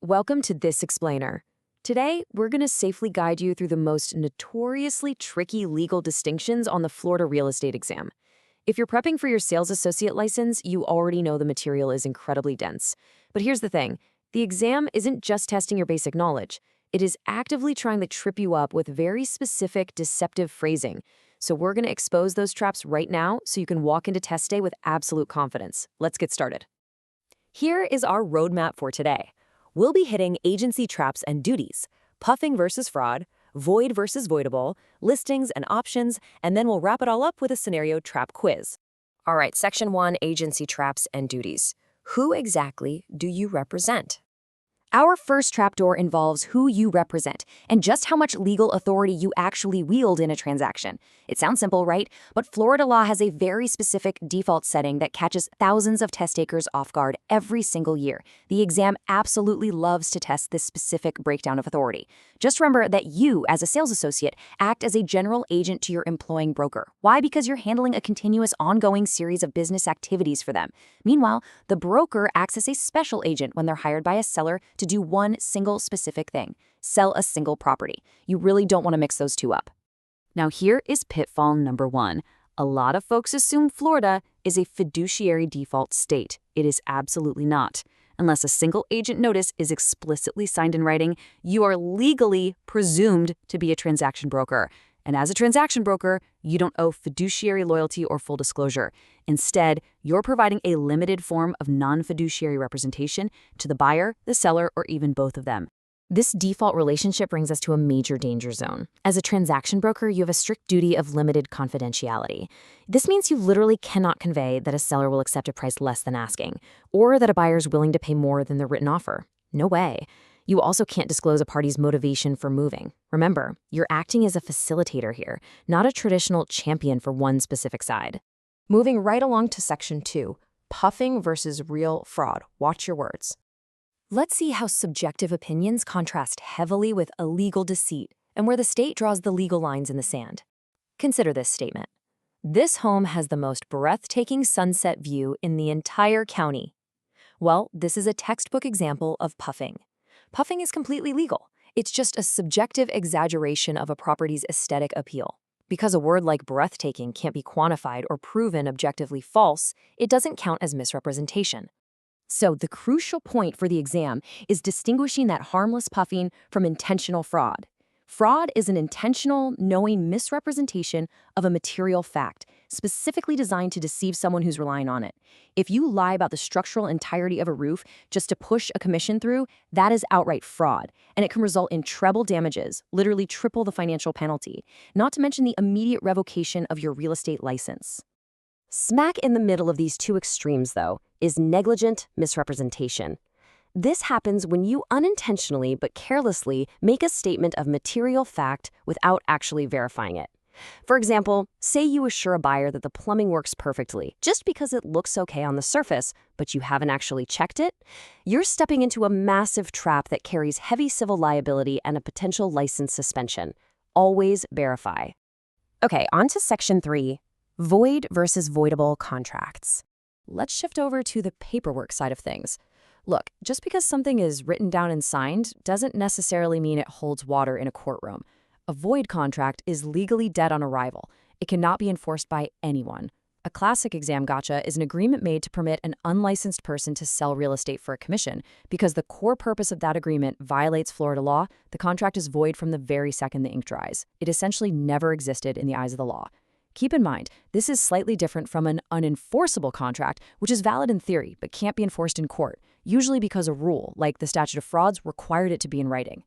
welcome to This Explainer. Today, we're going to safely guide you through the most notoriously tricky legal distinctions on the Florida real estate exam. If you're prepping for your sales associate license, you already know the material is incredibly dense. But here's the thing, the exam isn't just testing your basic knowledge. It is actively trying to trip you up with very specific deceptive phrasing. So we're going to expose those traps right now so you can walk into test day with absolute confidence. Let's get started. Here is our roadmap for today. We'll be hitting agency traps and duties, puffing versus fraud, void versus voidable, listings and options, and then we'll wrap it all up with a scenario trap quiz. All right, Section 1, agency traps and duties. Who exactly do you represent? Our first trapdoor involves who you represent and just how much legal authority you actually wield in a transaction. It sounds simple, right? But Florida law has a very specific default setting that catches thousands of test takers off guard every single year. The exam absolutely loves to test this specific breakdown of authority. Just remember that you, as a sales associate, act as a general agent to your employing broker. Why? Because you're handling a continuous, ongoing series of business activities for them. Meanwhile, the broker acts as a special agent when they're hired by a seller to do one single specific thing, sell a single property. You really don't want to mix those two up. Now here is pitfall number 1. A lot of folks assume Florida is a fiduciary default state. It is absolutely not. Unless a single agent notice is explicitly signed in writing, you are legally presumed to be a transaction broker. And as a transaction broker, you don't owe fiduciary loyalty or full disclosure. Instead, you're providing a limited form of non-fiduciary representation to the buyer, the seller, or even both of them. This default relationship brings us to a major danger zone. As a transaction broker, you have a strict duty of limited confidentiality. This means you literally cannot convey that a seller will accept a price less than asking, or that a buyer is willing to pay more than the written offer. No way. You also can't disclose a party's motivation for moving. Remember, you're acting as a facilitator here, not a traditional champion for one specific side. Moving right along to Section 2, puffing versus real fraud. Watch your words. Let's see how subjective opinions contrast heavily with illegal deceit and where the state draws the legal lines in the sand. Consider this statement. This home has the most breathtaking sunset view in the entire county. Well, this is a textbook example of puffing. Puffing is completely legal. It's just a subjective exaggeration of a property's aesthetic appeal. Because a word like breathtaking can't be quantified or proven objectively false, it doesn't count as misrepresentation. So the crucial point for the exam is distinguishing that harmless puffing from intentional fraud. Fraud is an intentional, knowing misrepresentation of a material fact, specifically designed to deceive someone who's relying on it. If you lie about the structural entirety of a roof just to push a commission through, that is outright fraud, and it can result in treble damages, literally triple the financial penalty, not to mention the immediate revocation of your real estate license. Smack in the middle of these two extremes, though, is negligent misrepresentation. This happens when you unintentionally but carelessly make a statement of material fact without actually verifying it. For example, say you assure a buyer that the plumbing works perfectly just because it looks okay on the surface, but you haven't actually checked it. You're stepping into a massive trap that carries heavy civil liability and a potential license suspension. Always verify. Okay, on to Section 3, void versus voidable contracts. Let's shift over to the paperwork side of things. Look, just because something is written down and signed doesn't necessarily mean it holds water in a courtroom. A void contract is legally dead on arrival. It cannot be enforced by anyone. A classic exam gotcha is an agreement made to permit an unlicensed person to sell real estate for a commission. Because the core purpose of that agreement violates Florida law, the contract is void from the very second the ink dries. It essentially never existed in the eyes of the law. Keep in mind, this is slightly different from an unenforceable contract, which is valid in theory but can't be enforced in court, usually because a rule, like the statute of frauds, required it to be in writing.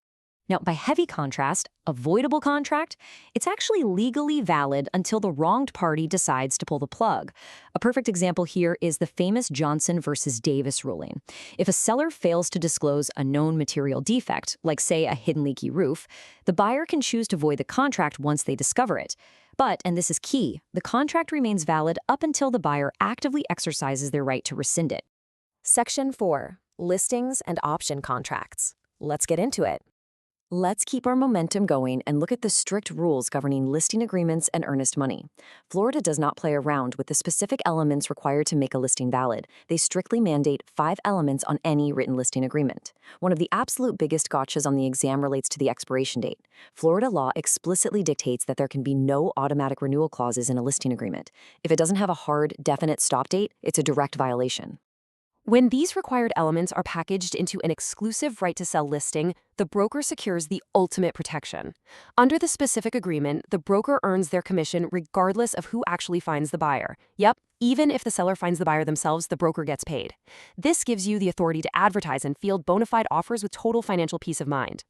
Now, by heavy contrast, a voidable contract, it's actually legally valid until the wronged party decides to pull the plug. A perfect example here is the famous Johnson versus Davis ruling. If a seller fails to disclose a known material defect, like say a hidden leaky roof, the buyer can choose to void the contract once they discover it. But, and this is key, the contract remains valid up until the buyer actively exercises their right to rescind it. Section 4, listings and option contracts. Let's get into it. Let's keep our momentum going and look at the strict rules governing listing agreements and earnest money. Florida does not play around with the specific elements required to make a listing valid. They strictly mandate 5 elements on any written listing agreement. One of the absolute biggest gotchas on the exam relates to the expiration date. Florida law explicitly dictates that there can be no automatic renewal clauses in a listing agreement. If it doesn't have a hard, definite stop date, it's a direct violation. When these required elements are packaged into an exclusive right to sell listing, the broker secures the ultimate protection. Under the specific agreement, the broker earns their commission regardless of who actually finds the buyer. Yep, even if the seller finds the buyer themselves, the broker gets paid. This gives you the authority to advertise and field bona fide offers with total financial peace of mind.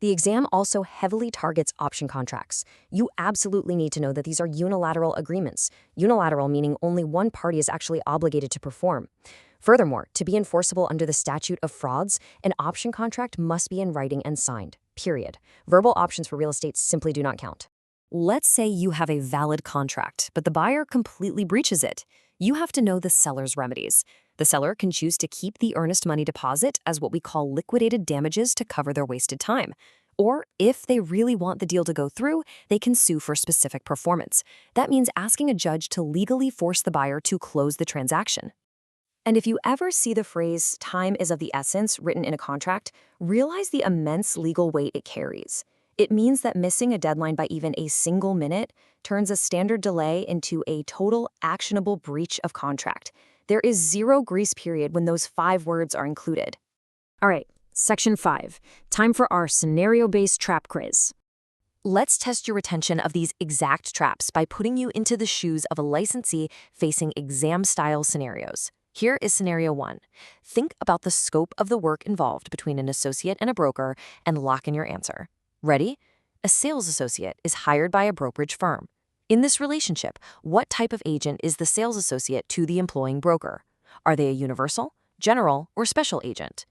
The exam also heavily targets option contracts. You absolutely need to know that these are unilateral agreements. Unilateral meaning only one party is actually obligated to perform. Furthermore, to be enforceable under the statute of frauds, an option contract must be in writing and signed, period. Verbal options for real estate simply do not count. Let's say you have a valid contract, but the buyer completely breaches it. You have to know the seller's remedies. The seller can choose to keep the earnest money deposit as what we call liquidated damages to cover their wasted time. Or, if they really want the deal to go through, they can sue for specific performance. That means asking a judge to legally force the buyer to close the transaction. And if you ever see the phrase, "time is of the essence," written in a contract, realize the immense legal weight it carries. It means that missing a deadline by even a single minute turns a standard delay into a total actionable breach of contract. There is zero grace period when those 5 words are included. All right, Section 5. Time for our scenario-based trap quiz. Let's test your retention of these exact traps by putting you into the shoes of a licensee facing exam-style scenarios. Here is scenario 1. Think about the scope of the work involved between an associate and a broker and lock in your answer. Ready? A sales associate is hired by a brokerage firm. In this relationship, what type of agent is the sales associate to the employing broker? Are they a universal, general, or special agent?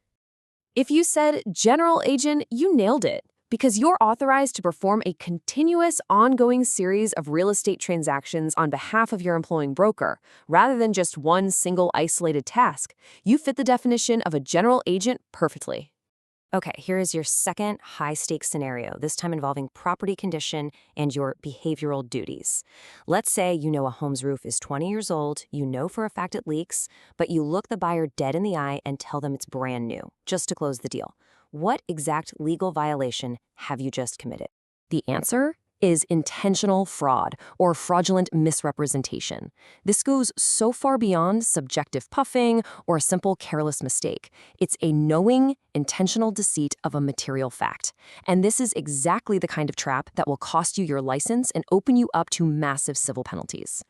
If you said general agent, you nailed it, because you're authorized to perform a continuous, ongoing series of real estate transactions on behalf of your employing broker, rather than just one single isolated task. You fit the definition of a general agent perfectly. Okay, here is your second high-stakes scenario, this time involving property condition and your behavioral duties. Let's say you know a home's roof is 20 years old, you know for a fact it leaks, but you look the buyer dead in the eye and tell them it's brand new, just to close the deal. What exact legal violation have you just committed? The answer is intentional fraud or fraudulent misrepresentation. This goes so far beyond subjective puffing or a simple careless mistake. It's a knowing, intentional deceit of a material fact. And this is exactly the kind of trap that will cost you your license and open you up to massive civil penalties.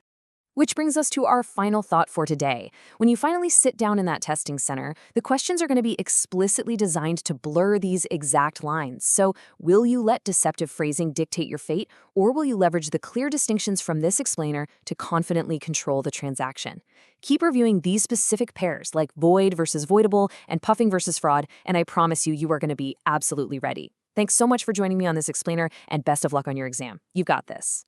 Which brings us to our final thought for today. When you finally sit down in that testing center, the questions are going to be explicitly designed to blur these exact lines. So, will you let deceptive phrasing dictate your fate, or will you leverage the clear distinctions from this explainer to confidently control the transaction? Keep reviewing these specific pairs, like void versus voidable and puffing versus fraud, and I promise you, you are going to be absolutely ready. Thanks so much for joining me on this explainer, and best of luck on your exam. You've got this.